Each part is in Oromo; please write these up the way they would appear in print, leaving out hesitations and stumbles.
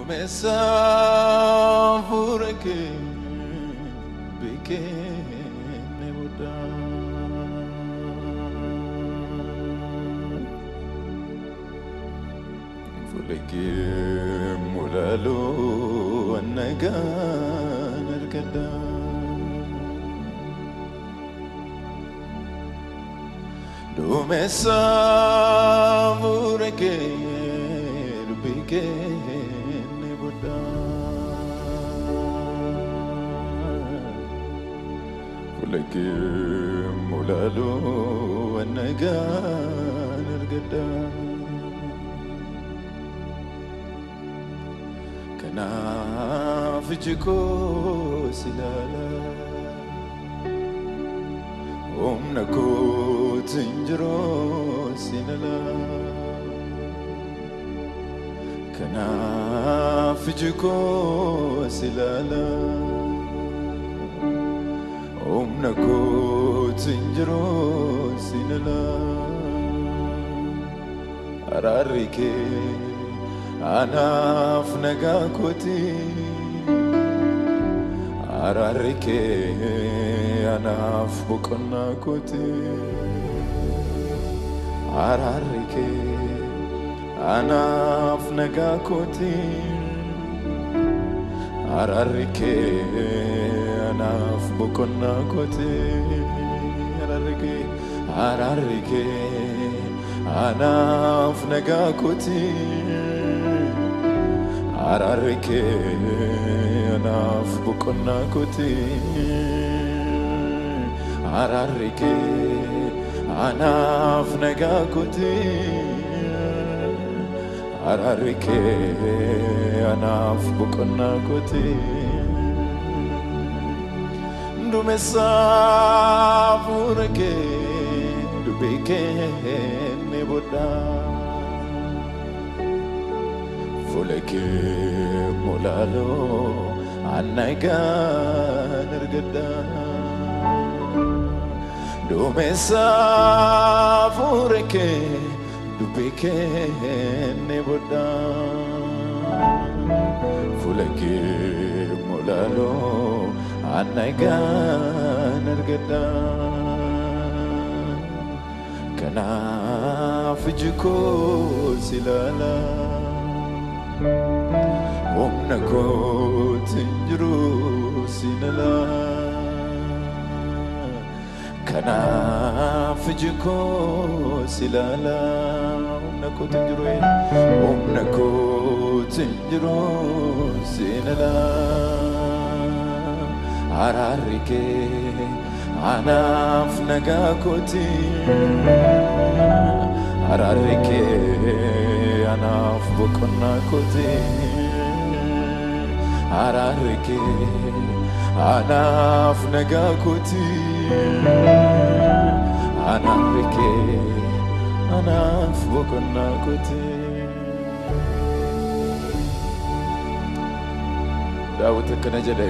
Dumesavureke beke nebuda fuleke mulalo anagan erkada Dumesavureke beke Fuleke mulalo anagan ergada kanafijiko silala omnako tinjro sinala kanafijiko silala omnako tinjro sinala ararike anaf nagakoti ararike anaf bukonakoti ararike anaf nagakoti ararike anaf bukonakoti ararike anaf nagakoti ararike anaf bukonakoti ararike anaf nagakoti ararike anaf bukonakoti Dumesavureke beke nebuda fuleke mulalo anagan ergada Dumesavureke beke nebuda fuleke mulalo anagan ergada kanafijiko silala omnako tinjro sinala kanafijiko silala omnako tinjro sinala ararike anaf nagakoti ararike anaf bukonakoti ararike anaf nagakoti ararike anaf bukonakoti Daawit akkana jedhe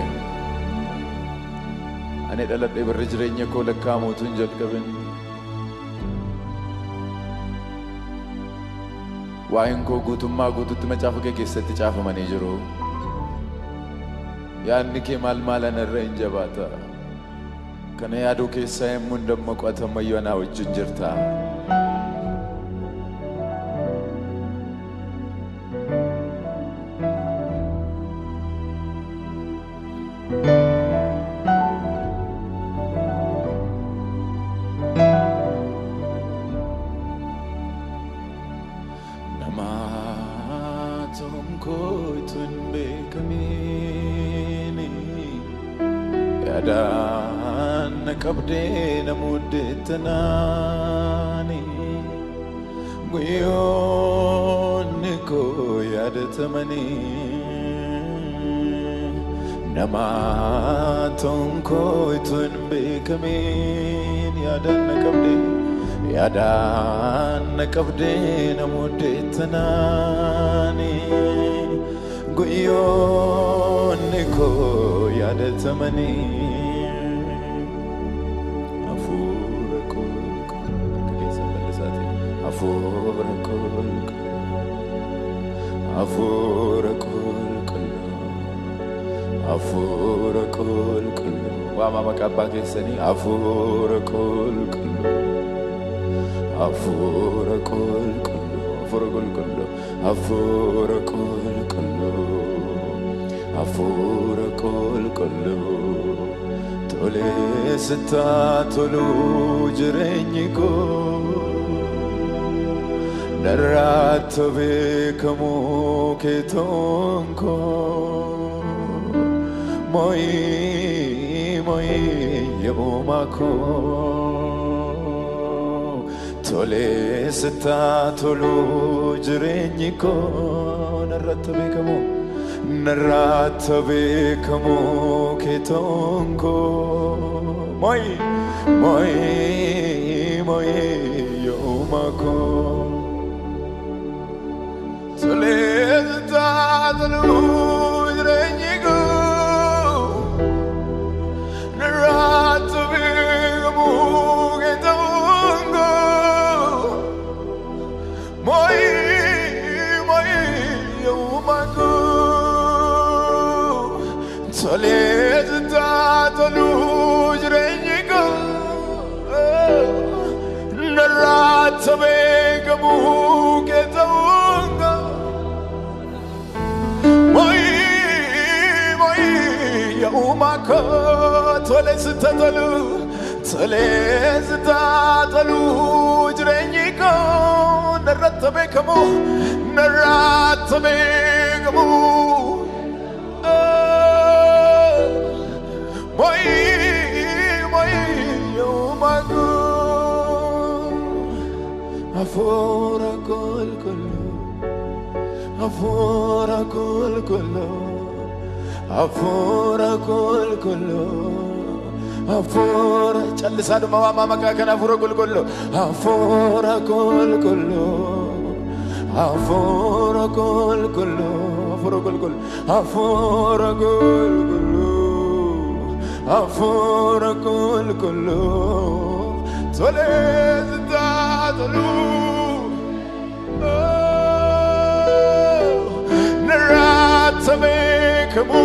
Ani dhaladhe barri jireenya koo lakkaamuutuun jalqabin waa'een koo guutummaa guututti macaafa kee keessatti caafamanii jiru yaadni kee maal anarra hin jabaata kana yaaduu keessaa yemmuu dammaqu atammayyuu anaa wajjin jirta Yadan kabde namudetani guyoniko yadatamani namatonko itun bekamin yadan kabde namudetani guyoniko yadatamani Afur kul Hafuura qulqulluu waama maqaa abbaa keessanii hafuura qulqulluu hafuura qulqulluu hafuura qulqulluu hafuura qulqulluu hafuura qulqulluu tolee sitaa toluu jireenyi koo narraatti beekamuu kee tonkoo Moi yomako tole sita tolu jireenyi ko narratta beekamu keetonko moi yomako tole sita tolu jireenyi ko Tole sitatalu jireenyi ko narratta beekamu moi yomago hafuura qulqulluu Afora challisadu mawama makakana afura qulqulluu afura qulqulluu afura qulqulluu afura qulqulluu afura qulqulluu afura qulqulluu tole sitatalu narratta beekamu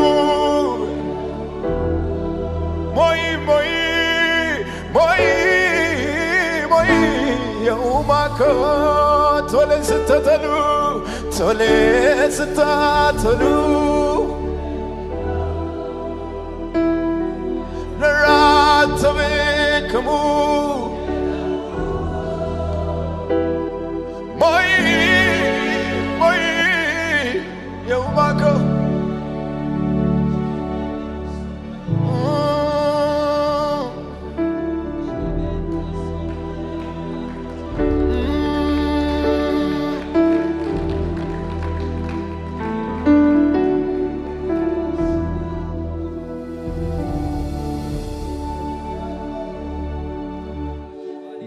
moi yomako tole sitatalu narratta beekamu moi yomako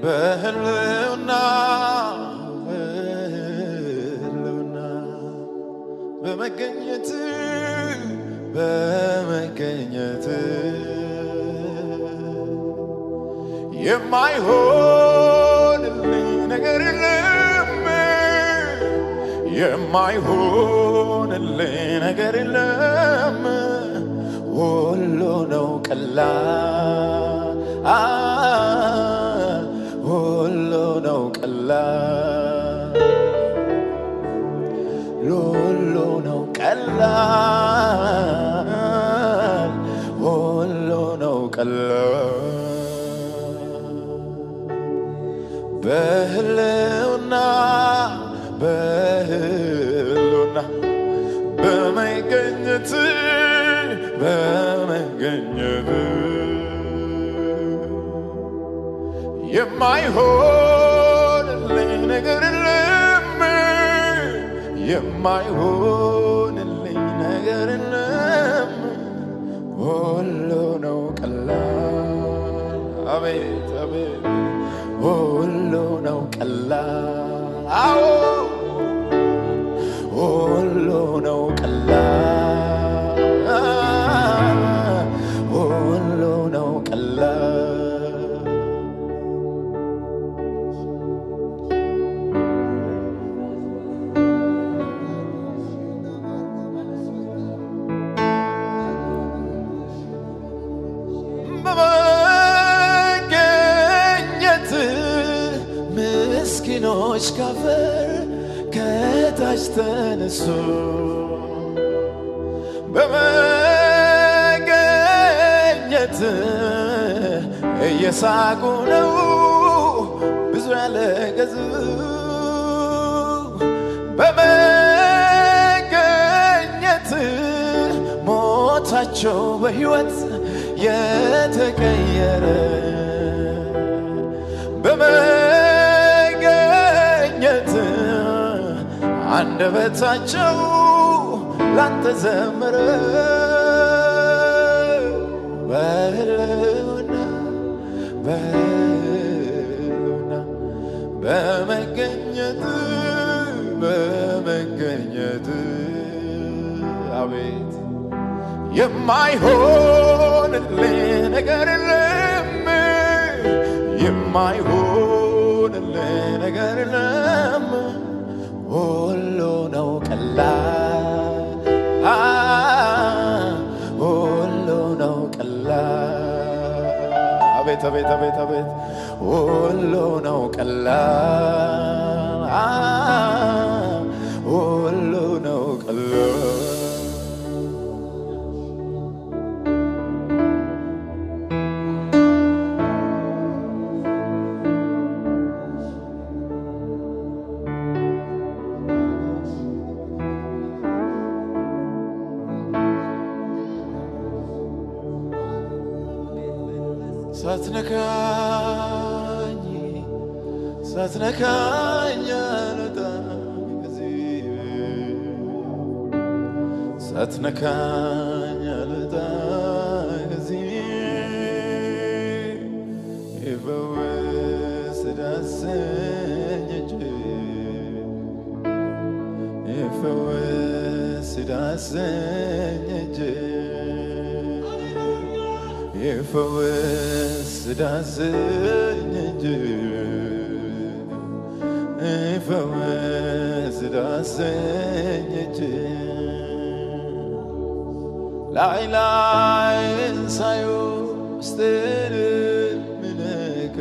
Behelluna በመገኘት የማይሆንልኝ ነገር የለም ሁሉ ነው ቀላል ሁሉ ነው ቀላል በህልውና በመገኘት የማይሆንልኝ ነገር የለም ሁሉ ነው ቀላል አቤት ሁሉ ነው ቀላል አዎ ሁሉ ነው ቀላል ሁሉ ነው ቀላል ብዙዎች ካፈር ከታች ተነሱ በመገኘት እየሳቁ ነው ብዙ ያለቀሱ በመገኘት ሞታቸው በሕይወት የተቀየረ በመገኘት አንደበታቸው ላንተ ዘመረ በሕልውና በመገኘት አቤት የማይሆንልህ ነገር የለም የማይሆንልህ ነገር የለም ሁሉ ነው ቀላል ሁሉ ነው ቀላል አቤት አቤት አቤት አቤት ሁሉ ነው ቀላል ሁሉ ነው ቀላል ሳትነካኝ አልወጣም ከዚህ ሳትነካኝ አልወጣም ከዚህ ይፈወስ ዳሰኝ እጅ ይፈወስ ዳሰኝ እጅ ይፈወስ ዳሰኝ እጅ ይፈወስ ዳሰኝ እጅ ላይ ላይን ሳየው ውስጤን የሚነካ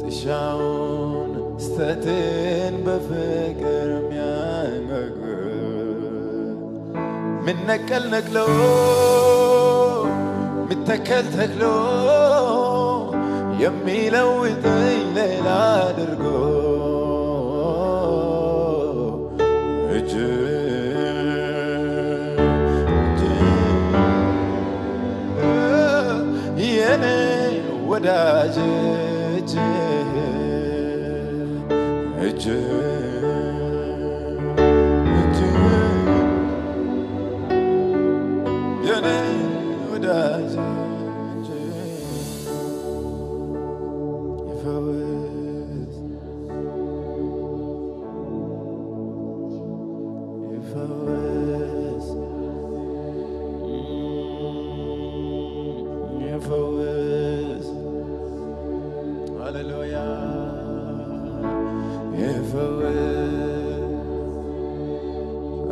ጥሻውን ስተቴን በፍቅር የሚያንገግር ምነቀል ነቅሎ ሚተከል ተክሎ የሚለውጠኝ ሌላ አድርጎ እጅ የኔ ወዳጅ እጅ የኔ ወዳጅ يفوز هللويا يفوز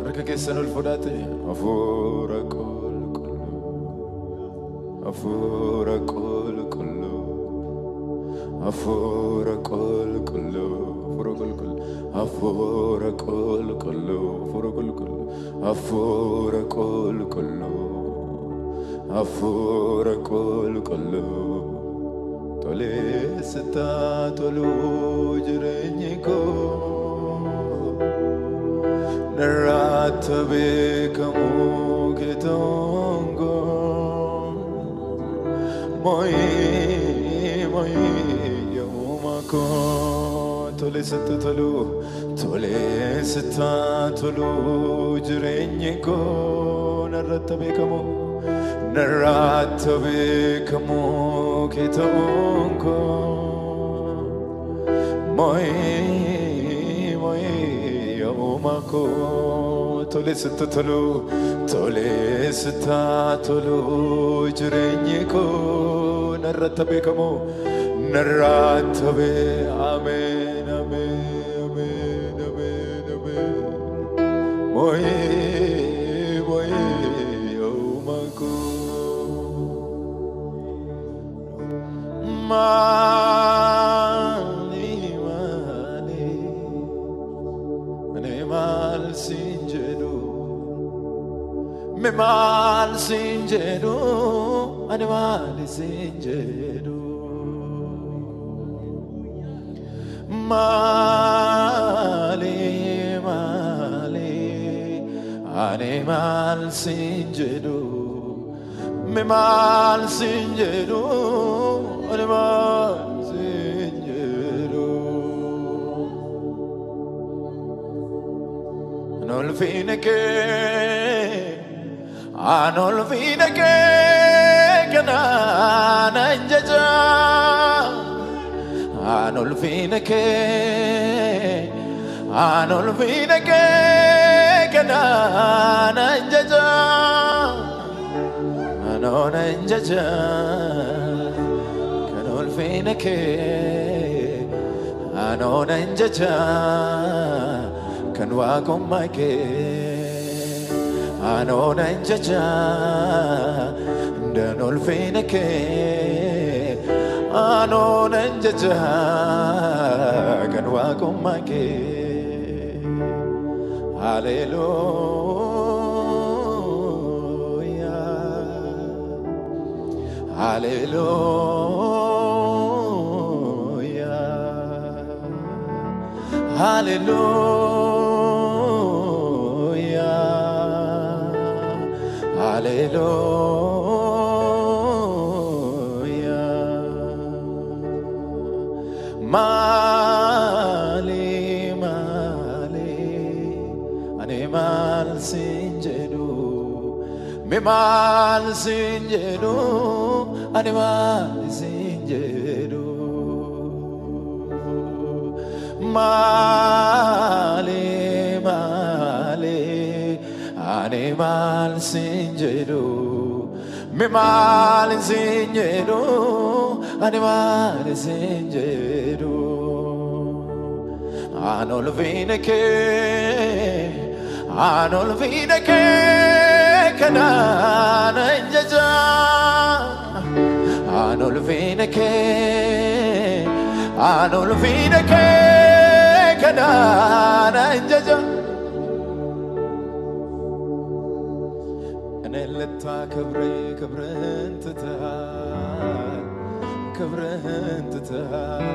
ركك السنة الفدات أفور كل أفور كل أفور كل أفور كل أفور كل أفور كل تولي ستا تولو جرينيكو نرات بكمو كتونغو موي يومكو تولي ستا تولو جرينيكو نرات بكمو نرات بكمو كتونكو موي يومكو تولي ستا تولو جرينيكو نرات بكمو نرات آمين آمين موي Mani sinjedu me mal sinjedu ani mal sinjedu mali mali ani mal sinjedu me mal sinjedu ani mal sinjedu anol finake kanana injaja anol finake kanana injaja anona injaja kanol finake anona injaja kanwa komake anona injaja danol finake anona injaja kanwa komake hallelujah hallelujah hallelujah hallelujah mali mali ani mal sinjedu me mal sinjedu ani mal sinjedu mali mali ani mal sinjedu me mal sinjedu ani mal sinjedu anol vinake kanana injaja anol vinake kanana injaja enelta ክብርን ትተሃል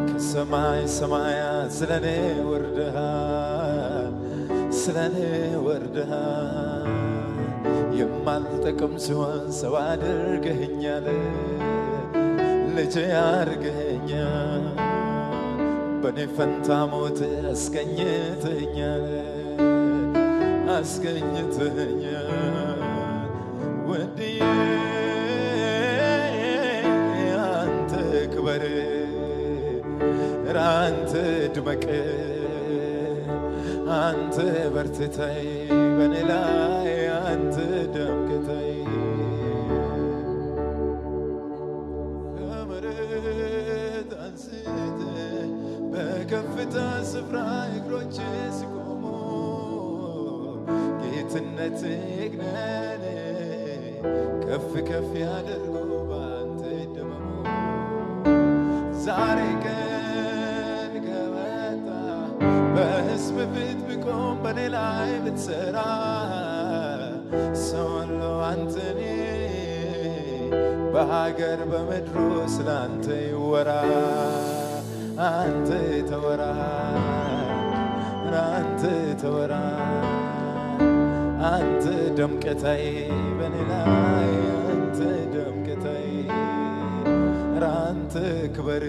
ከሰማይ ሰማያት ስለኔ ወርደሃል የማልጠቅም ሲሆን ሰው አድርገኸኛል ልጅ አድርገኸኛል በኔ ፈንታ ሞት አስገኝተኸኛል ወድዬ አንተ ክበር አንተ ድመቅ አንተ በርትተህ በኔ ላይ አንተ ደምቅተህ ከመሬት አንስተህ በከፍታ ስፍራ እግሮቼ ሲቆሙ ጌትነትህ ይግነን ከፍ ከፍ ያድርጉ በአንተ ይደመሙ ዛሬ ቀን ከመጣ በሕዝብ ፊት ብቆም በኔ ላይ ብትሰራ ሰው ሁሉ አንተን በሀገር በምድሩ ስላንተ ይወራ አንተ ተወራ አንተ ተወራ አንተ ደምቀታይ በኔ ላይ አንተ ደምቀታይ አንተ ክበር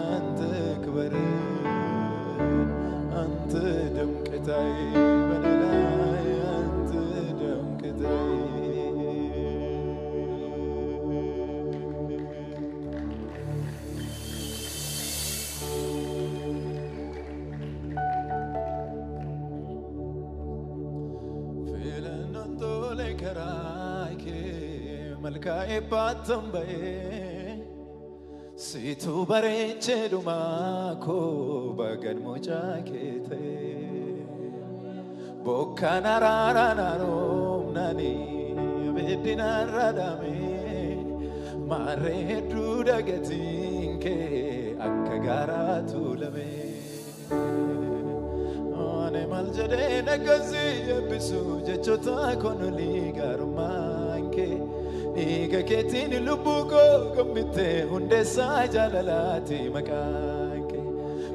አንተ ክበር አንተ ደምቀታይ በኔ ላይ አንተ ደምቀታይ መልካዬ ባተንበዬ ሲቱ በሬቼ ዱማኮ በገድሞ ጃኬቴ ቦካና ራራናሮምናኒ ቤዲና ራዳሜ ማሬ ዱዳገቲንኬ አከጋራቱ ለሜ jede nagazi ebisu jechota konoli garumanke Niga ketin lubugo gambite hundesa jalalati makanke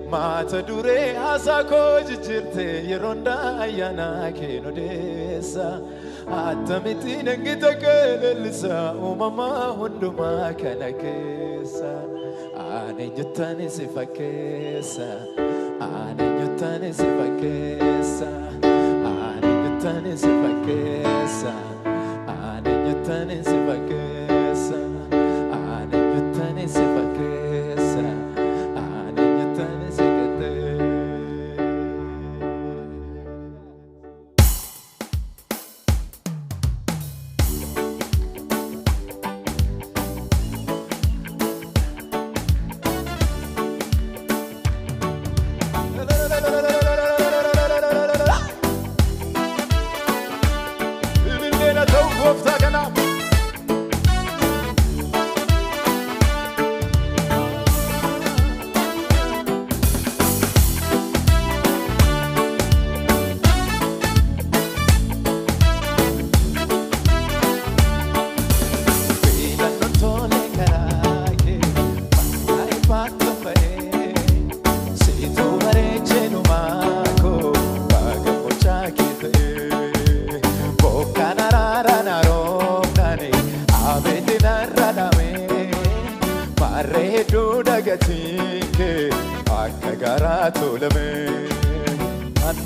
Mata dure asako jijirte yeronda ayana ke nodesa Atamiti nangita kelelisa umama hunduma kanakesa Ane jutani sifakesa Ane jutani sifakesa Ane jutani sifakesa Ane jutani sifakesa Ane jutani sifakesa Ane jutani sikate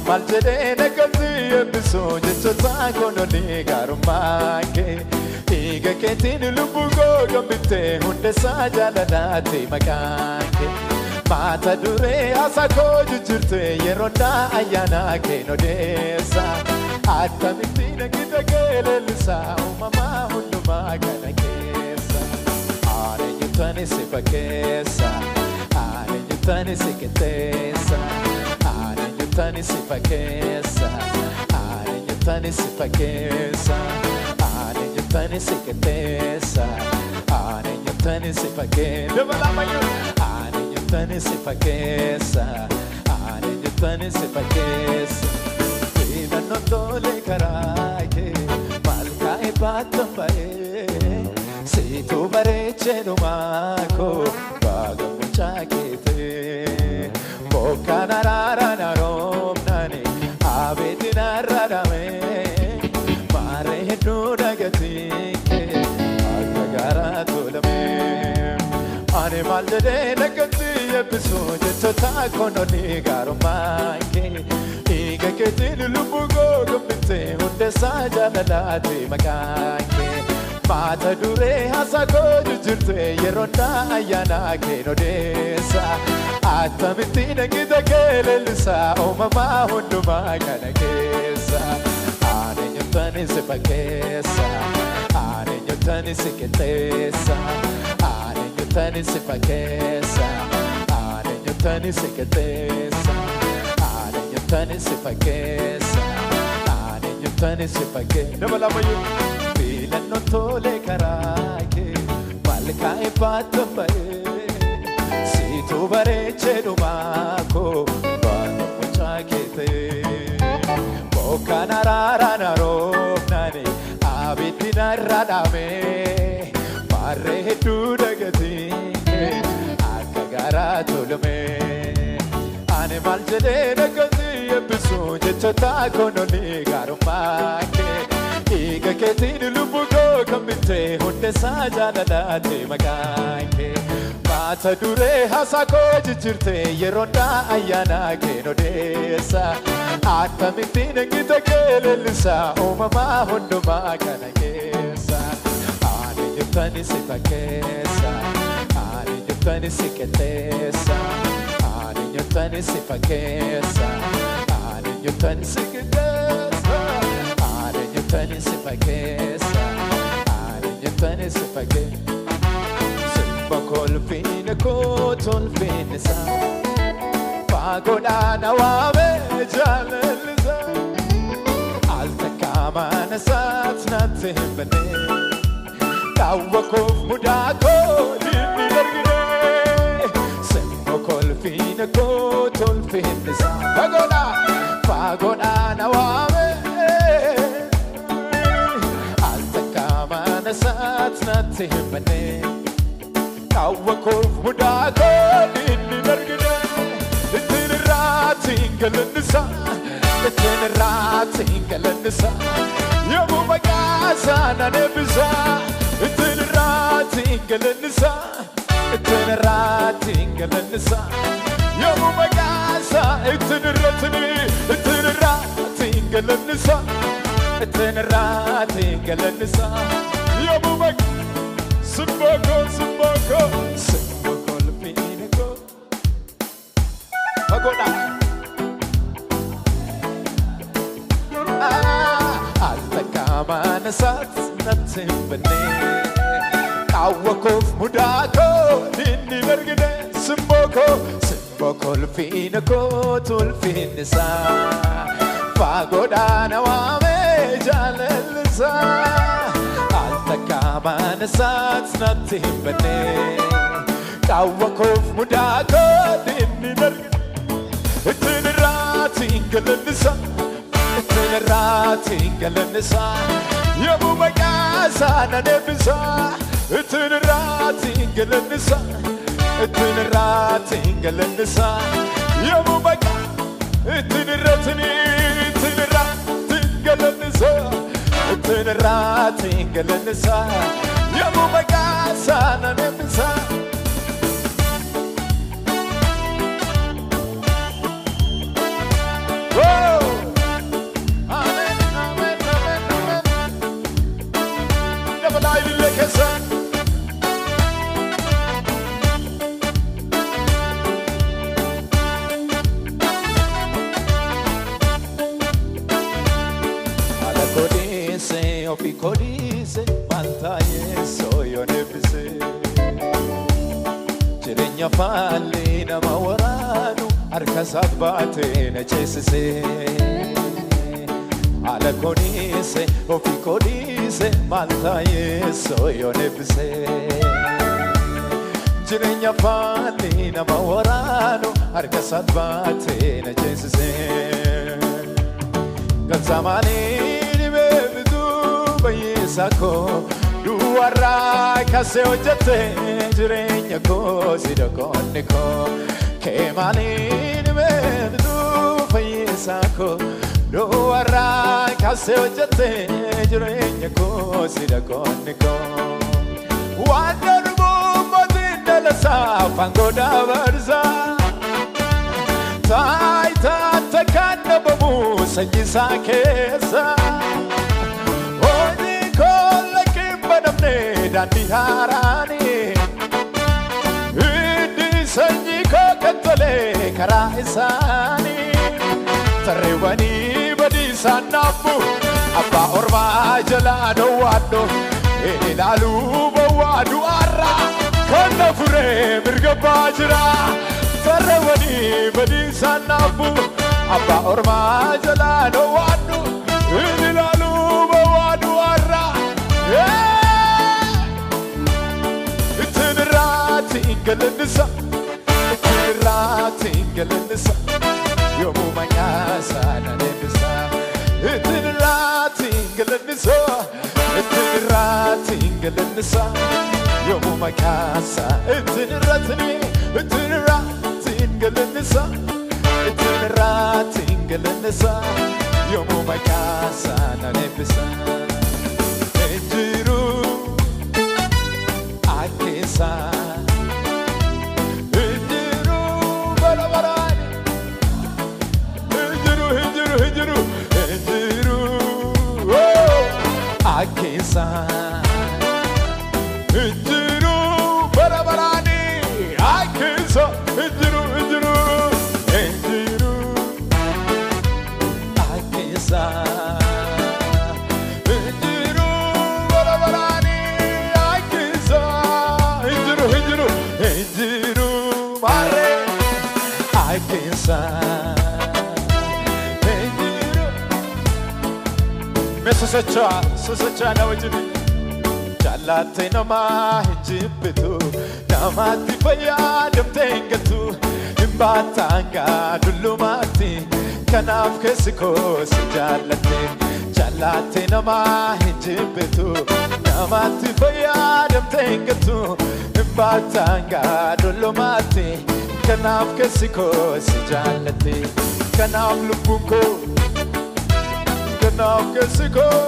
Maljede nagazi ebiso jechota kononi garumanke Iga ketin lubugo gambite hundesa jalalati makanke Mata dure asako jijirte yeronda ayana ke nodesa Atamiti nagita kelelisa umama hunduma kanakesa Are jutani sifakesa Are jutani siketesa Tani sifakesa, ane nyutani sifakesa, ane nyutani siketesa, ane nyutani sifakesa. Debala mayu, ane nyutani sifakesa, ane nyutani sifakesa. Ina nondole karake, malka ibatambae, situ bareche numako, baga muchakete, boka narara naro. Abetina radame mare hedu dagati agara tolame ane maljede dagati ebiso jechota kononi garumanke iga ketin lubugo gambite hundesa jalalati makanke Mata dure asako jijirte yeronda ayana ke nodesa Atamiti nangita kelelisa umama hunduma kanakesa Ane nyutani sifakesa Ane nyutani siketesa Ane nyutani sifakesa Ane nyutani siketesa Ane nyutani sifakesa Ane nyutani siketesa Dabala mayu Filano tole karake malka ibatambae Situ bareche numako bano muchakete Boka narara narofnane abiti naradame Marre hedu dagati akagara tolme Ane maljede dagati ebiso jechota kononi garumake Iga ketin lubugo kambite hundesa jalalati makanke Mata dure hasako jijirte yeronda ayana ke nodesa Atamiti nangita kelelisa umama hunduma kanakesa Ane nyutani sifakesa Ane nyutani siketesa Ane nyutani sifakesa Ane nyutani siketesa Nyutani sifakesa, ane nyutani sifakesa. Simba kolfine kotolfinesa, pagoda nawame jalalisa. Alta kama nasat nathimbane, kawakuf mudako dini largine. Simba kolfine kotolfinesa, pagoda himane Kawakov mudako Inni nargine Itin rating galanisa Itin rating galanisa Yamu magasa na nebisa Itin rating galanisa Itin rating galanisa Yamu magasa Itin ratini Itin rating galanisa Itin rating galanisa Yamu magasa Simboko, Simboko, Simboko Lupinico. Pagoda. Alta kamana sat natim bane. Kawakov mudako inni vergine. Simboko, Simboko Lupinico tulfinisa. Pagoda nawame jalelisa. Kaman sat natim bane Kawakov mudako Inni nargin Itin rating galanisa Itin rating galanisa Yamu magasa na nebisa Itin rating galanisa Itin rating galanisa Yamu magasa Itin ratini Itin rating galanisa Itin rating galanisa Yamu magasa na nebisa Oh! Amen, amen, amen, amen Never lie to like a son Ofi kodise mantaye soyo nebise Jirenya falli nama waranu arkasat baate na chesise Ala kodise ofi kodise mantaye soyo nebise Jirenya falli nama waranu arkasat baate na chesise Ganzamani Bayisako duwara kase ojate jirenya ko sidakone ko kemalin medu bayisako duwara kase ojate jirenya ko sidakone ko wadarbu madinala sa pangoda varza taita takana babu sanjisa kesa Dandi harani Idi sanyi ko katole kara isani Tarewani badi sanabu Abba orma jala no wado Ilalu bawadu arra Kana fure mirga bajra Tarewani badi sanabu Abba orma jala no wado Ilalu bawadu arra Galanisa, rating galanisa, yomu magasa na nebisa. Itin rating galanisa, yomu magasa. Itin rating galanisa, yomu magasa na nebisa. Enjiru, akesa. Akesa Injiru barabarani Akesa Injiru Akesa Injiru barabarani Akesa Injiru mare Akesa Susacha na wajini Jalate nama hinjibitu Namati faya damtengatu Imbatanga dulumati Kanaf kesiko si jalate jalaate nama hinjibbitu namatti fayyadamteengattu imbaatanga dolomatti kanaaf keessi koo si jaallate kanaaf lubbuun koo kanaaf keessi koo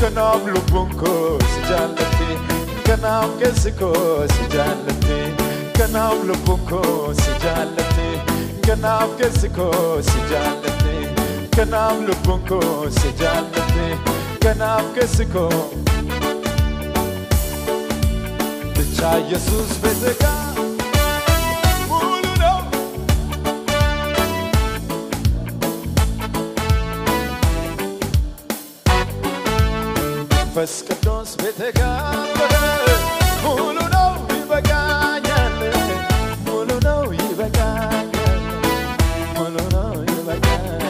kanaaf lubbuun koo si jaallate kanaaf keessi koo si jaallate kanaaf lubbuun koo si jaallate kanaaf keessi koo si jaallate kanaaf lubbuun koo si jaallate kanaaf keessi koo ብቻ ኢየሱስ በተጋ ሙሉ ነው መንፈስ ቅዱስ በተጋ ሙሉ ነው ይበቃኛል ሙሉ ነው ይበቃኛል ሙሉ ነው ይበቃኛል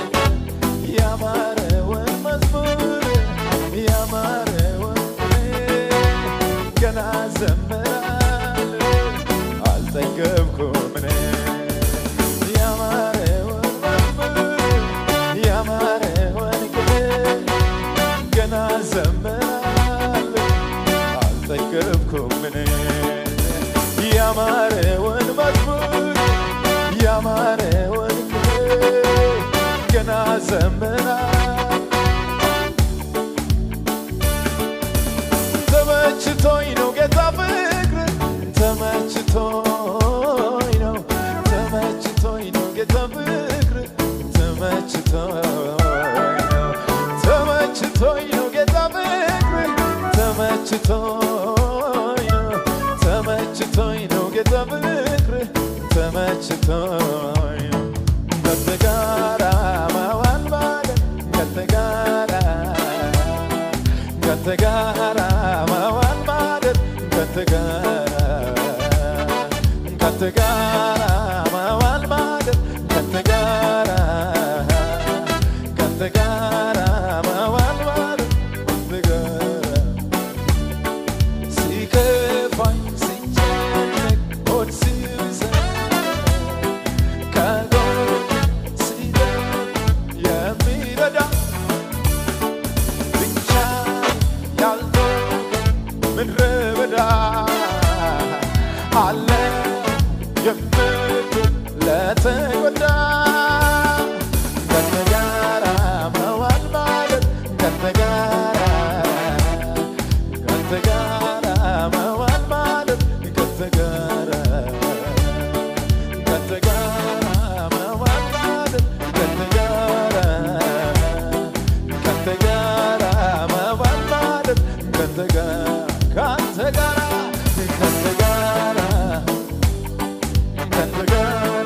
ያማረውን መዝሙር ያማረውን ገና ዘምራለሁ አልጠገብኩም እኔ ያማረውን መዝሙር ያማረውን ገና ዘምራለሁ አልጠገብኩም እኔ ያማረውን መዝሙር ያማረውን ገና ዘምራለሁ ተመችቶኝ ነው ጌታ ፍቅር ተመችቶኝ ነው ጌታ ፍቅር ተመችቶኝ ነው ጌታ ፍቅር ተመችቶኝ ነው ጌታ ፍቅር ተመችቶኝ ነው ካንተ ጋር መዋል ማለት ካንተ ጋር መዋል ማለት ካንተ ጋር መዋል ማለት ካንተ ጋር መዋል ማለት ካንተ ጋር ሲከፋኝ ሲጨነቅ ሆድ ሲብሰኝ ከጎኔ ሲደርስ የሚረዳ ምድረ በዳ አለ የምትል ለተጎዳ ካንተ ጋር መዋል ማለት ካንተ ጋር መዋል ማለት ካንተ ጋር መዋል ማለት ካንተ ጋር መዋል ማለት ካንተ ጋር ካንተ ጋር